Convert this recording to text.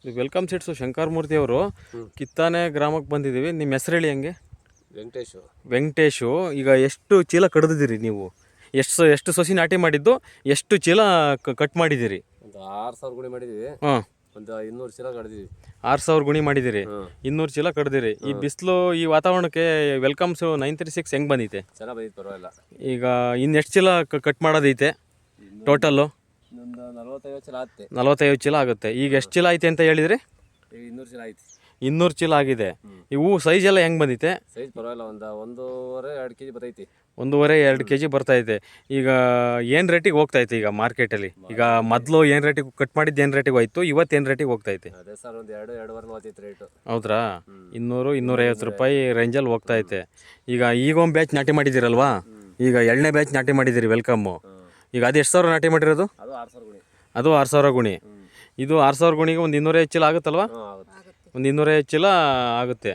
Welcome seeds Shankar ಮೂರ್ತಿ ಅವರು ಕಿತ್ತಾನೆ ಗ್ರಾಮಕ್ಕೆ ಬಂದಿದ್ದೀವಿ. ನಿಮ್ಮ ಹೆಸರು ಹೇಳಿ ಹಂಗೆ. ವೆಂಕಟೇಶು. ಈಗ ಎಷ್ಟು ಚೀಲ ಕಡ್ದಿದ್ದೀರಿ ನೀವು? ಎಷ್ಟು ಸಸಿ ನಾಟಿ ಮಾಡಿದ್ದು, ಎಷ್ಟು ಚೀಲ ಕಟ್ ಮಾಡಿದ್ದೀರಿ? ಒಂದು 6,000 ಗುಣಿ ಮಾಡಿದ್ದೀವಿ. ಹಾಂ, ಒಂದು 200 ಚೀಲ ಕಡ್ದಿದ್ದೀವಿ. 6,000 ಗುಣಿ ಮಾಡಿದ್ದೀರಿ, 200 ಚೀಲ ಕಡ್ದಿರಿ. ಈ ಬಿಸಿಲು, ಈ ವಾತಾವರಣಕ್ಕೆ ವೆಲ್ಕಮ್ಸು 936 ಹೆಂಗೆ ಬಂದೈತೆ? ಚೆನ್ನಾಗಿ ಬಂದಿತ್ತು, ಪರವಾಗಿಲ್ಲ. ಈಗ ಇನ್ನೆಷ್ಟು ಚೀಲ ಕಟ್ ಮಾಡೋದೈತೆ ಟೋಟಲ್ಲು? ಇನ್ನೊಂದು 45 ಚೀಲ ಆಗುತ್ತೆ. 45 ಚೀಲ ಆಗುತ್ತೆ. ಈಗ ಎಷ್ಟು ಚೀಲ ಐತೆ ಅಂತ ಹೇಳಿದ್ರಿ? ಈಗ 200 ಚೀಲ ಆಯ್ತು. 200 ಚೀಲ ಆಗಿದೆ. ಈ ಹೂವು ಸೈಜ್ ಎಲ್ಲ ಹೆಂಗೆ ಬಂದೈತೆ? ಸೈಜ್ ಪರವಾಗಿಲ್ಲ, ಒಂದು 1.5-2 kg ಬರ್ತೈತಿ. 1.5-2 kg ಬರ್ತೈತೆ. ಈಗ ಏನು ರೇಟಿಗೆ ಹೋಗ್ತೈತೆ ಈಗ ಮಾರ್ಕೆಟಲ್ಲಿ? ಈಗ ಮೊದಲು ಏನು ರೇಟಿಗೆ ಕಟ್ ಮಾಡಿದ್ದು, ಏನು ರೇಟಿಗೆ ಹೋಯ್ತು, ಇವತ್ತು ಏನು ರೇಟಿಗೆ ಹೋಗ್ತೈತೆ? ಅದೇ ಸರ್, ಒಂದು 2-2.5 ಹೋಗ್ತೈತೆ ರೇಟು. ಹೌದ್ರಾ? 200-250 ರೂಪಾಯಿ ರೇಂಜಲ್ಲಿ ಹೋಗ್ತೈತೆ. ಈಗ ಒಂದು ಬ್ಯಾಚ್ ನಾಟಿ ಮಾಡಿದ್ದೀರಲ್ವಾ? ಈಗ 2ನೇ ಬ್ಯಾಚ್ ನಾಟಿ ಮಾಡಿದ್ದೀರಿ ವೆಲ್ಕಮ್ಮು. ಈಗ ಅದು ಎಷ್ಟು ಸಾವಿರ ನಾಟಿ ಮಾಡಿರೋದು? ಅದು 6,000 ಗುಣಿ. ಅದು 6,000 ಗುಣಿ. ಇದು 6,000 ಗುಣಿಗೆ ಒಂದು 250 ಚೀಲ ಆಗುತ್ತಲ್ವಾ? ಆಗುತ್ತೆ. ಒಂದು 250 ಚೀಲ ಆಗುತ್ತೆ.